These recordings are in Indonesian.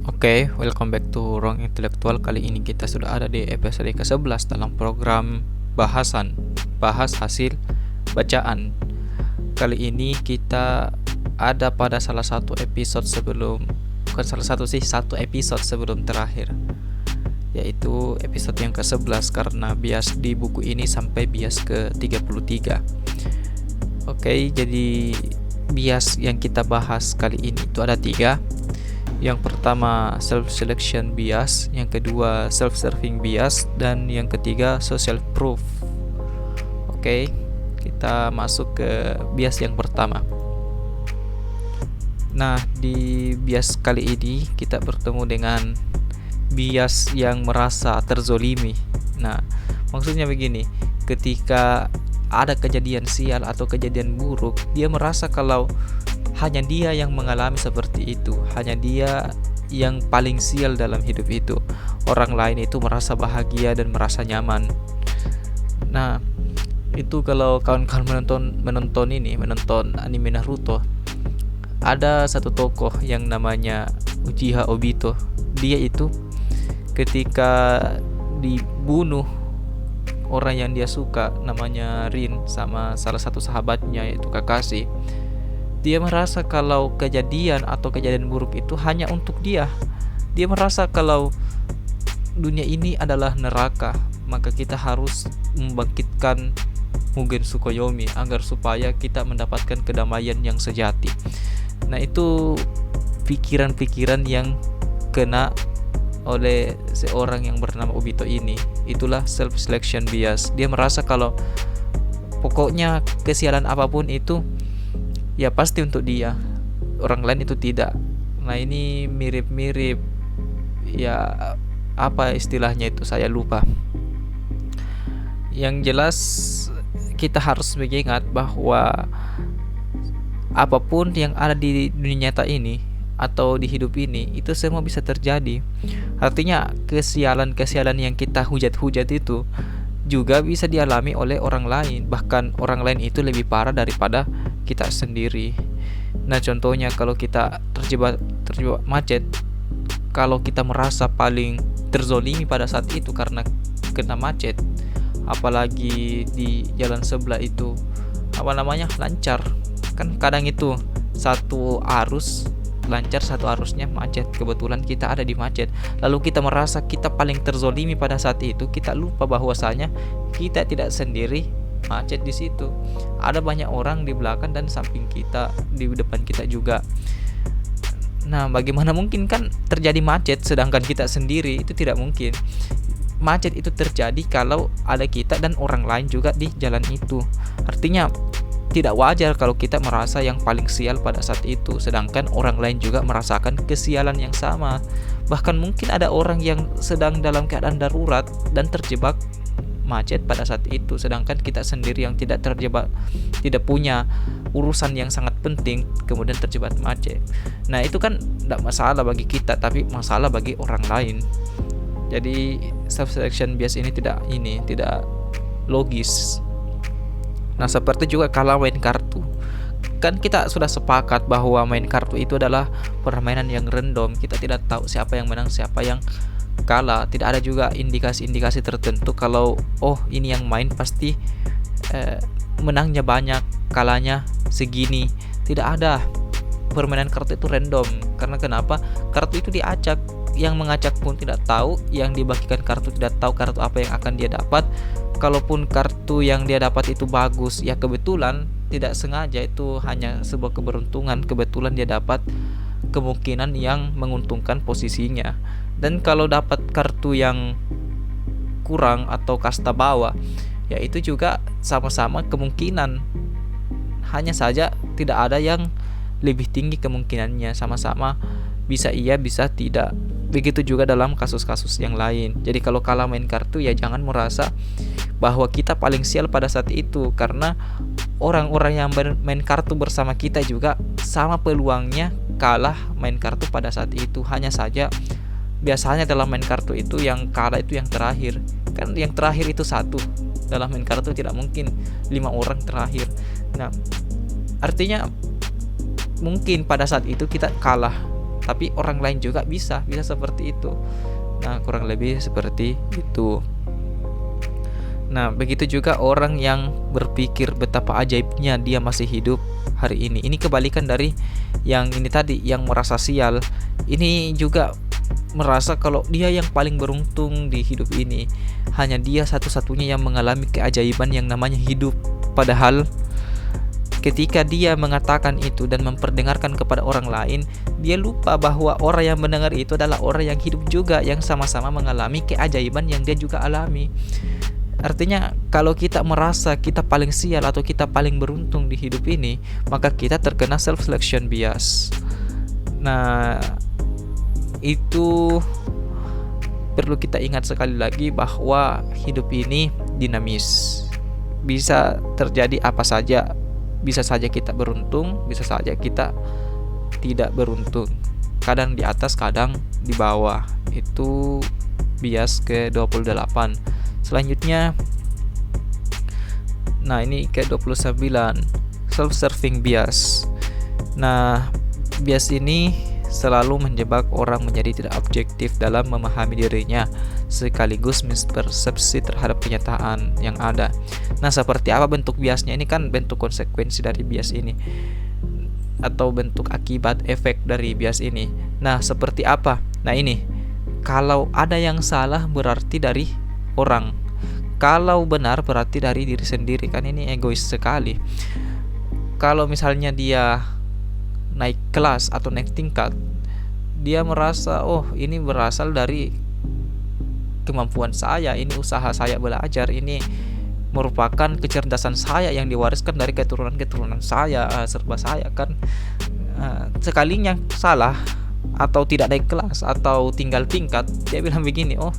Oke, welcome back to Ruang Intelektual. Kali ini kita sudah ada di episode ke-11 dalam program bahasan bahas hasil bacaan. Kali ini kita ada pada salah satu episode sebelum bukan salah satu sih, satu episode sebelum terakhir, yaitu episode yang ke-11 karena bias di buku ini sampai bias ke-33. Oke, jadi bias yang kita bahas kali ini itu ada 3. Yang pertama self-selection bias, yang kedua self-serving bias, dan yang ketiga social proof. Oke, kita masuk ke bias yang pertama. Nah, di bias kali ini kita bertemu dengan bias yang merasa terzolimi. Nah, maksudnya begini, ketika ada kejadian sial atau kejadian buruk, dia merasa kalau hanya dia yang mengalami seperti itu, hanya dia yang paling sial dalam hidup itu. Orang lain itu merasa bahagia dan merasa nyaman. Nah, itu kalau kawan-kawan menonton anime Naruto, ada satu tokoh yang namanya Uchiha Obito. Dia itu ketika dibunuh orang yang dia suka namanya Rin sama salah satu sahabatnya yaitu Kakashi, dia merasa kalau kejadian atau kejadian buruk itu hanya untuk dia. Dia merasa kalau dunia ini adalah neraka, maka kita harus membangkitkan Mugen Tsukuyomi agar supaya kita mendapatkan kedamaian yang sejati. Nah, itu pikiran-pikiran yang kena oleh seorang yang bernama Obito ini. Itulah self-selection bias. Dia merasa kalau pokoknya kesialan apapun itu ya pasti untuk dia, orang lain itu tidak. Nah, ini mirip-mirip ya, apa istilahnya itu saya lupa. Yang jelas kita harus mengingat bahwa apapun yang ada di dunia nyata ini atau di hidup ini itu semua bisa terjadi. Artinya kesialan-kesialan yang kita hujat-hujat itu juga bisa dialami oleh orang lain, bahkan orang lain itu lebih parah daripada kita sendiri. Nah, contohnya kalau kita terjebak macet, kalau kita merasa paling terzolimi pada saat itu karena kena macet, apalagi di jalan sebelah itu lancar, kan kadang itu satu arus lancar, satu arusnya macet, kebetulan kita ada di macet, lalu kita merasa kita paling terzolimi pada saat itu, kita lupa bahwasanya kita tidak sendiri macet di situ. Ada banyak orang di belakang dan samping kita, di depan kita juga. Nah, bagaimana mungkin kan terjadi macet sedangkan kita sendiri? Itu tidak mungkin. Macet itu terjadi kalau ada kita dan orang lain juga di jalan itu. Artinya tidak wajar kalau kita merasa yang paling sial pada saat itu, sedangkan orang lain juga merasakan kesialan yang sama. Bahkan mungkin ada orang yang sedang dalam keadaan darurat dan terjebak macet pada saat itu, sedangkan kita sendiri yang tidak terjebak, tidak punya urusan yang sangat penting, kemudian terjebak macet. Nah, itu kan tidak masalah bagi kita, tapi masalah bagi orang lain. Jadi self-selection bias ini tidak logis. Nah, seperti juga kalau main kartu, kan kita sudah sepakat bahwa main kartu itu adalah permainan yang random. Kita tidak tahu siapa yang menang, siapa yang kalah. Tidak ada juga indikasi-indikasi tertentu kalau ini yang main pasti menangnya banyak, kalahnya segini. Tidak ada. Permainan kartu itu random. Karena kenapa? Kartu itu diacak. Yang mengacak pun tidak tahu, yang dibagikan kartu tidak tahu kartu apa yang akan dia dapat. Kalaupun kartu yang dia dapat itu bagus, ya kebetulan, tidak sengaja, itu hanya sebuah keberuntungan. Kebetulan dia dapat kemungkinan yang menguntungkan posisinya. Dan kalau dapat kartu yang kurang atau kasta bawah, ya itu juga sama-sama kemungkinan. Hanya saja tidak ada yang lebih tinggi kemungkinannya, sama-sama bisa iya bisa tidak. Begitu juga dalam kasus-kasus yang lain. Jadi kalau kalah main kartu, ya jangan merasa bahwa kita paling sial pada saat itu, karena orang-orang yang main kartu bersama kita juga sama peluangnya kalah main kartu pada saat itu. Hanya saja biasanya dalam main kartu itu yang kalah itu yang terakhir. Kan yang terakhir itu satu. Dalam main kartu tidak mungkin 5 orang terakhir. Nah, artinya mungkin pada saat itu kita kalah tapi orang lain juga bisa seperti itu. Nah, kurang lebih seperti itu. Nah, begitu juga orang yang berpikir betapa ajaibnya dia masih hidup hari ini. Ini kebalikan dari yang ini tadi, yang merasa sial. Ini juga merasa kalau dia yang paling beruntung di hidup ini. Hanya dia satu-satunya yang mengalami keajaiban yang namanya hidup. Padahal ketika dia mengatakan itu dan memperdengarkan kepada orang lain, dia lupa bahwa orang yang mendengar itu adalah orang yang hidup juga, yang sama-sama mengalami keajaiban yang dia juga alami. Artinya kalau kita merasa kita paling sial atau kita paling beruntung di hidup ini, maka kita terkena self selection bias. Nah, itu perlu kita ingat sekali lagi bahwa hidup ini dinamis. Bisa terjadi apa saja. Bisa saja kita beruntung, bisa saja kita tidak beruntung. Kadang di atas, kadang di bawah. Itu bias ke-28. Selanjutnya, nah ini ke-29, self-serving bias. Nah, bias ini selalu menjebak orang menjadi tidak objektif dalam memahami dirinya, sekaligus mispersepsi terhadap kenyataan yang ada. Nah, seperti apa bentuk biasnya? Ini kan bentuk konsekuensi dari bias ini, atau bentuk akibat efek dari bias ini. Nah, seperti apa? Nah, ini kalau ada yang salah berarti dari orang, kalau benar berarti dari diri sendiri. Kan ini egois sekali. Kalau misalnya dia naik kelas atau naik tingkat, dia merasa oh ini berasal dari kemampuan saya, ini usaha saya belajar, ini merupakan kecerdasan saya yang diwariskan dari keturunan saya, serba saya kan. Sekalinya salah atau tidak naik kelas atau tinggal tingkat, dia bilang begini, oh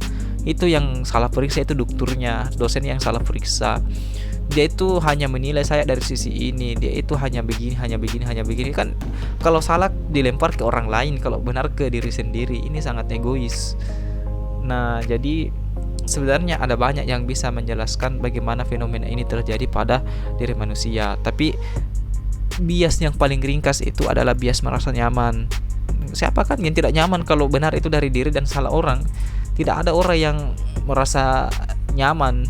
itu yang salah periksa itu dokternya, dosen yang salah periksa. Dia itu hanya menilai saya dari sisi ini, dia itu hanya begini. Kan kalau salah dilempar ke orang lain, kalau benar ke diri sendiri. Ini sangat egois. Nah, jadi sebenarnya ada banyak yang bisa menjelaskan bagaimana fenomena ini terjadi pada diri manusia. Tapi bias yang paling ringkas itu adalah bias merasa nyaman. Siapa kan yang tidak nyaman kalau benar itu dari diri dan salah orang? Tidak ada orang yang merasa nyaman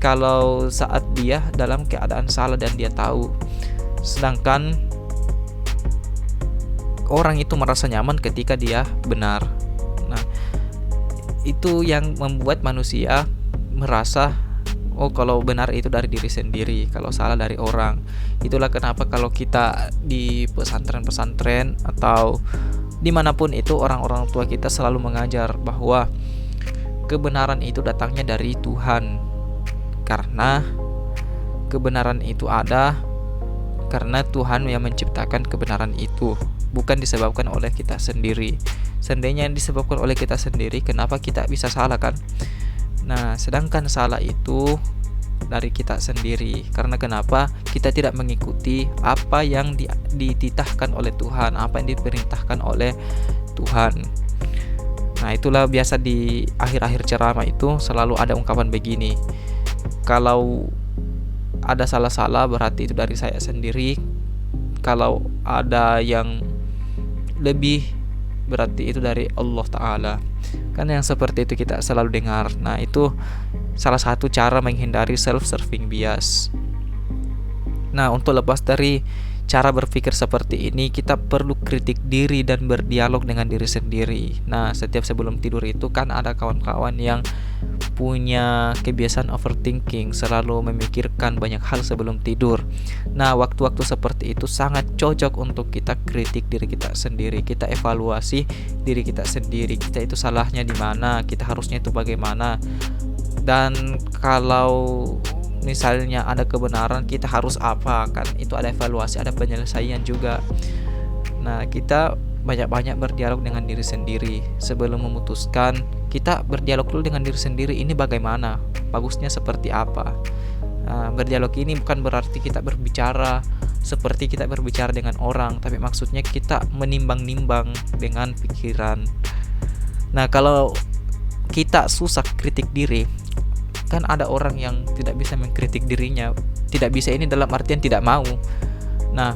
kalau saat dia dalam keadaan salah dan dia tahu. Sedangkan orang itu merasa nyaman ketika dia benar. Nah, itu yang membuat manusia merasa oh kalau benar itu dari diri sendiri, kalau salah dari orang. Itulah kenapa kalau kita di pesantren-pesantren atau dimanapun itu, orang-orang tua kita selalu mengajar bahwa kebenaran itu datangnya dari Tuhan, karena kebenaran itu ada karena Tuhan yang menciptakan kebenaran itu, bukan disebabkan oleh kita sendiri. Seandainya yang disebabkan oleh kita sendiri, kenapa kita bisa salah kan? Nah, sedangkan salah itu dari kita sendiri. Karena kenapa? Kita tidak mengikuti apa yang dititahkan oleh Tuhan, apa yang diperintahkan oleh Tuhan. Nah, itulah biasa di akhir-akhir ceramah itu selalu ada ungkapan begini. Kalau ada salah-salah berarti itu dari saya sendiri. Kalau ada yang lebih berarti itu dari Allah Ta'ala. Kan yang seperti itu kita selalu dengar. Nah, itu salah satu cara menghindari self-serving bias. Nah, untuk lepas dari cara berpikir seperti ini, kita perlu kritik diri dan berdialog dengan diri sendiri. Nah, setiap sebelum tidur itu kan ada kawan-kawan yang punya kebiasaan overthinking, selalu memikirkan banyak hal sebelum tidur. Nah, waktu-waktu seperti itu sangat cocok untuk kita kritik diri kita sendiri, kita evaluasi diri kita sendiri. Kita itu salahnya di mana, kita harusnya itu bagaimana. Dan kalau misalnya ada kebenaran, kita harus apa, kan itu ada evaluasi, ada penyelesaian juga. Nah, kita banyak-banyak berdialog dengan diri sendiri. Sebelum memutuskan, kita berdialog dulu dengan diri sendiri, ini bagaimana, bagusnya seperti apa. Nah, berdialog ini bukan berarti kita berbicara seperti kita berbicara dengan orang, tapi maksudnya kita menimbang-nimbang dengan pikiran. Nah, kalau kita susah kritik diri, kan ada orang yang tidak bisa mengkritik dirinya. Tidak bisa ini dalam artian tidak mau. Nah,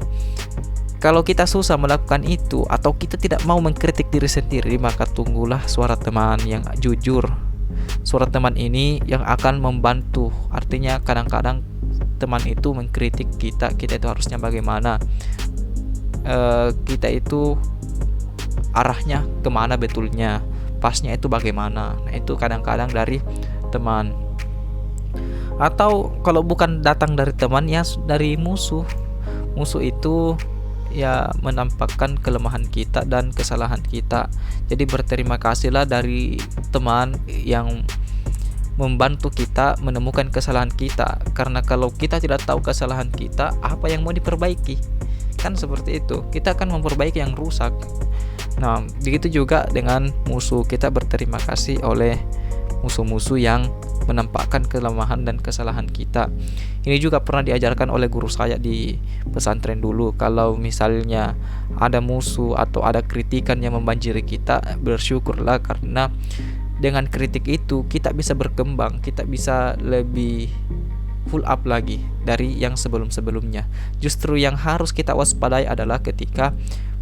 Kalau kita susah melakukan itu atau kita tidak mau mengkritik diri sendiri, maka tunggulah suara teman yang jujur. Suara teman ini yang akan membantu. Artinya kadang-kadang teman itu mengkritik kita itu harusnya bagaimana, kita itu arahnya kemana betulnya, pasnya itu bagaimana. Nah itu kadang-kadang dari teman. Atau kalau bukan datang dari teman, ya dari musuh. Musuh itu ya menampakkan kelemahan kita dan kesalahan kita. Jadi berterima kasihlah dari teman yang membantu kita menemukan kesalahan kita, karena kalau kita tidak tahu kesalahan kita, apa yang mau diperbaiki? Kan seperti itu, kita akan memperbaiki yang rusak. Nah begitu juga dengan musuh, kita berterima kasih oleh musuh-musuh yang menampakkan kelemahan dan kesalahan kita. Ini juga pernah diajarkan oleh guru saya di pesantren dulu. Kalau misalnya ada musuh atau ada kritikan yang membanjiri kita, bersyukurlah, karena dengan kritik itu kita bisa berkembang, kita bisa lebih full up lagi dari yang sebelum-sebelumnya. Justru yang harus kita waspadai adalah ketika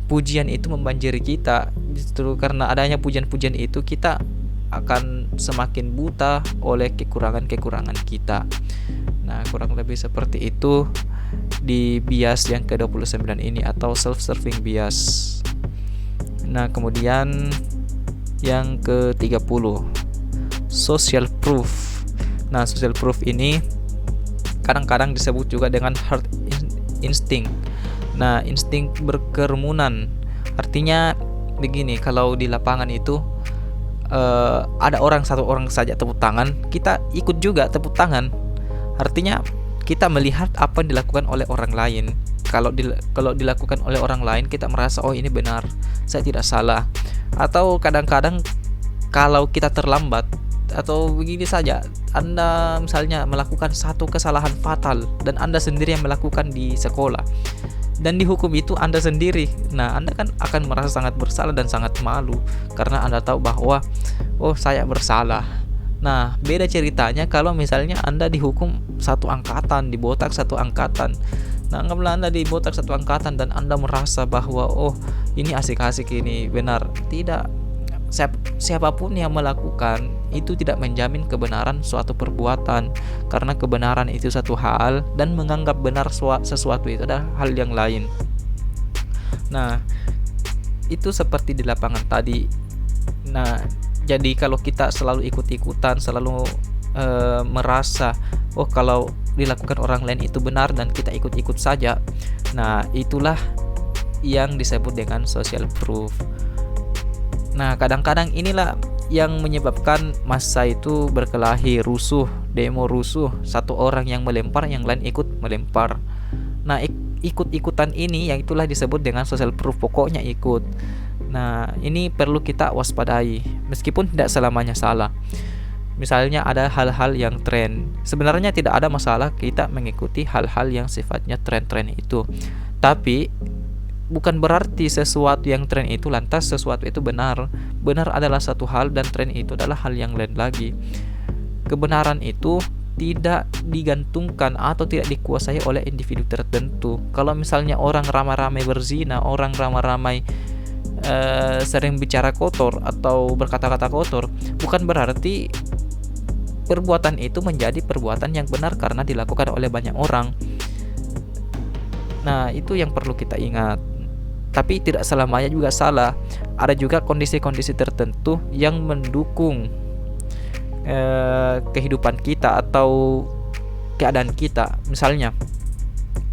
pujian itu membanjiri kita. Justru karena adanya pujian-pujian itu, kita akan semakin buta oleh kekurangan-kekurangan kita. Nah, kurang lebih seperti itu di bias yang ke-29 ini, atau self-serving bias. Nah, kemudian yang ke-30, social proof. Nah, social proof ini kadang-kadang disebut juga dengan herd instinct. Nah, insting berkerumunan. Artinya begini, kalau di lapangan itu ada satu orang saja tepuk tangan, kita ikut juga tepuk tangan. Artinya kita melihat apa yang dilakukan oleh orang lain. Kalau dilakukan oleh orang lain, kita merasa oh ini benar, saya tidak salah. Atau kadang-kadang kalau kita terlambat, atau begini saja, Anda misalnya melakukan satu kesalahan fatal dan Anda sendiri yang melakukan di sekolah, dan dihukum itu Anda sendiri. Nah, Anda kan akan merasa sangat bersalah dan sangat malu, karena Anda tahu bahwa oh saya bersalah. Nah, beda ceritanya kalau misalnya Anda dihukum satu angkatan, dibotak satu angkatan. Nah, anggaplah Anda dibotak satu angkatan dan Anda merasa bahwa oh ini asik-asik, ini benar. Tidak, siapapun yang melakukan itu tidak menjamin kebenaran suatu perbuatan, karena kebenaran itu satu hal dan menganggap benar sesuatu itu adalah hal yang lain. Nah, itu seperti di lapangan tadi. Nah, jadi kalau kita selalu ikut-ikutan, selalu merasa oh kalau dilakukan orang lain itu benar dan kita ikut-ikut saja, nah itulah yang disebut dengan social proof. Nah, kadang-kadang inilah yang menyebabkan massa itu berkelahi, rusuh, demo rusuh. Satu orang yang melempar, yang lain ikut melempar. Nah, ikut-ikutan ini yang itulah disebut dengan social proof, pokoknya ikut. Nah, ini perlu kita waspadai, meskipun tidak selamanya salah. Misalnya ada hal-hal yang tren, sebenarnya tidak ada masalah kita mengikuti hal-hal yang sifatnya tren-tren itu. Tapi bukan berarti sesuatu yang tren itu lantas sesuatu itu benar. Benar adalah satu hal dan tren itu adalah hal yang lain lagi. Kebenaran itu tidak digantungkan atau tidak dikuasai oleh individu tertentu. Kalau misalnya orang ramai-ramai berzina, orang ramai-ramai sering bicara kotor atau berkata-kata kotor, bukan berarti perbuatan itu menjadi perbuatan yang benar karena dilakukan oleh banyak orang. Nah, itu yang perlu kita ingat. Tapi tidak selamanya juga salah. Ada juga kondisi-kondisi tertentu yang mendukung kehidupan kita atau keadaan kita. Misalnya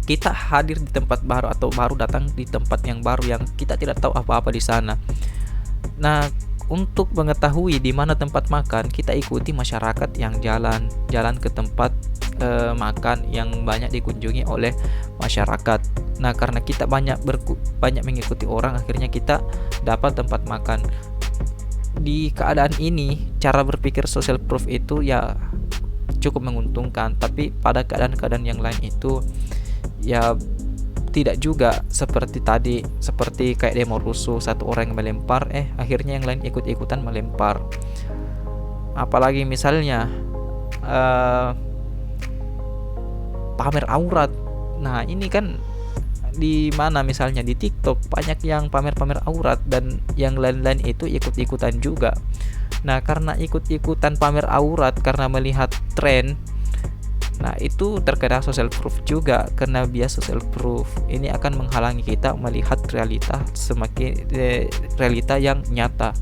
kita hadir di tempat baru atau baru datang di tempat yang baru yang kita tidak tahu apa-apa di sana. Nah, untuk mengetahui di mana tempat makan, kita ikuti masyarakat yang jalan ke tempat makan yang banyak dikunjungi oleh masyarakat. Nah, karena kita banyak mengikuti orang, akhirnya kita dapat tempat makan. Di keadaan ini, cara berpikir social proof itu ya cukup menguntungkan, tapi pada keadaan-keadaan yang lain itu ya tidak juga seperti tadi, seperti kayak demo rusuh, satu orang yang melempar, akhirnya yang lain ikut-ikutan melempar. Apalagi misalnya pamer aurat. Nah, ini kan di mana misalnya di TikTok banyak yang pamer-pamer aurat dan yang lain-lain itu ikut-ikutan juga. Nah, karena ikut-ikutan pamer aurat karena melihat tren, nah itu terkena social proof juga. Karena bias social proof ini akan menghalangi kita melihat realita yang nyata.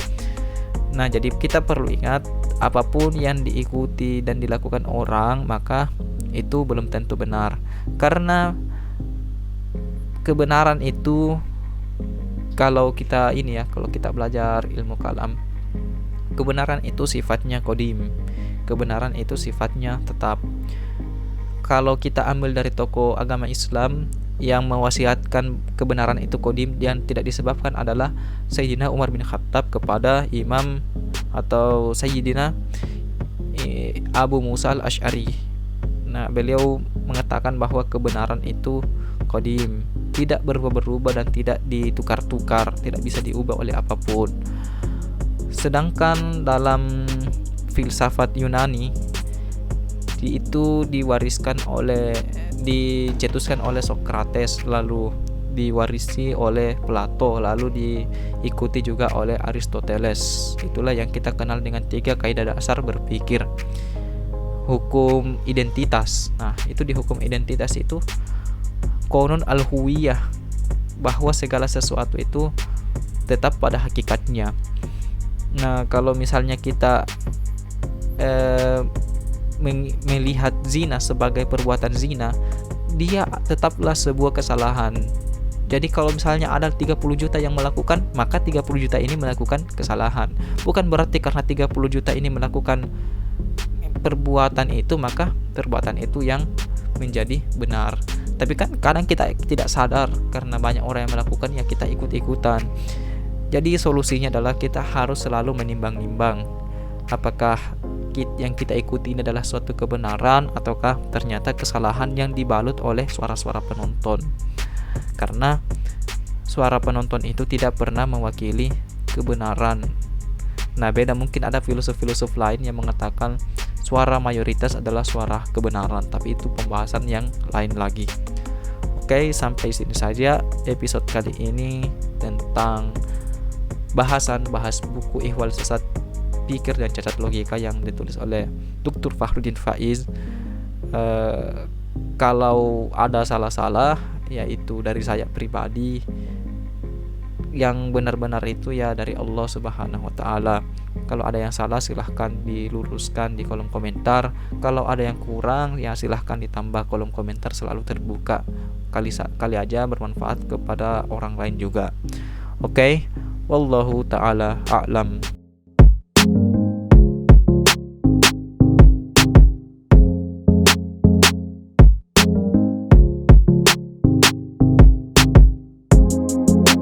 Nah, jadi kita perlu ingat, apapun yang diikuti dan dilakukan orang, maka itu belum tentu benar. Karena kebenaran itu, kalau kita belajar ilmu kalam, kebenaran itu sifatnya qadim. Kebenaran itu sifatnya tetap. Kalau kita ambil dari tokoh agama Islam yang mewasiatkan kebenaran itu qadim yang tidak disebabkan adalah Sayyidina Umar bin Khattab kepada Imam atau Sayyidina Abu Musa al-Asy'ari. Nah, beliau mengatakan bahwa kebenaran itu qadim, tidak berubah-ubah dan tidak ditukar-tukar, tidak bisa diubah oleh apapun. Sedangkan dalam filsafat Yunani itu dicetuskan oleh Socrates, lalu diwarisi oleh Plato, lalu diikuti juga oleh Aristoteles. Itulah yang kita kenal dengan 3 kaidah dasar berpikir. Hukum identitas. Nah, itu di hukum identitas itu qanun al-huwiyah, bahwa segala sesuatu itu tetap pada hakikatnya. Nah, kalau misalnya kita melihat zina sebagai perbuatan zina, dia tetaplah sebuah kesalahan. Jadi kalau misalnya ada 30 juta yang melakukan, maka 30 juta ini melakukan kesalahan. Bukan berarti karena 30 juta ini melakukan perbuatan itu, maka perbuatan itu yang menjadi benar. Tapi kan kadang kita tidak sadar, karena banyak orang yang melakukan, ya kita ikut-ikutan. Jadi solusinya adalah kita harus selalu menimbang-nimbang, apakah yang kita ikuti ini adalah suatu kebenaran ataukah ternyata kesalahan yang dibalut oleh suara-suara penonton. Karena suara penonton itu tidak pernah mewakili kebenaran. Nah, beda mungkin ada filosof-filosof lain yang mengatakan suara mayoritas adalah suara kebenaran, tapi itu pembahasan yang lain lagi. Oke, sampai sini saja episode kali ini tentang bahas buku Ihwal Sesat Pikir dan Cacat Logika yang ditulis oleh Dr. Fakhruddin Faiz. Kalau ada salah-salah, yaitu dari saya pribadi. Yang benar-benar itu ya dari Allah Subhanahu wa Ta'ala. Kalau ada yang salah, silahkan diluruskan di kolom komentar. Kalau ada yang kurang, ya silahkan ditambah. Kolom komentar selalu terbuka, kali aja bermanfaat kepada orang lain juga. Oke, wallahu ta'ala a'lam.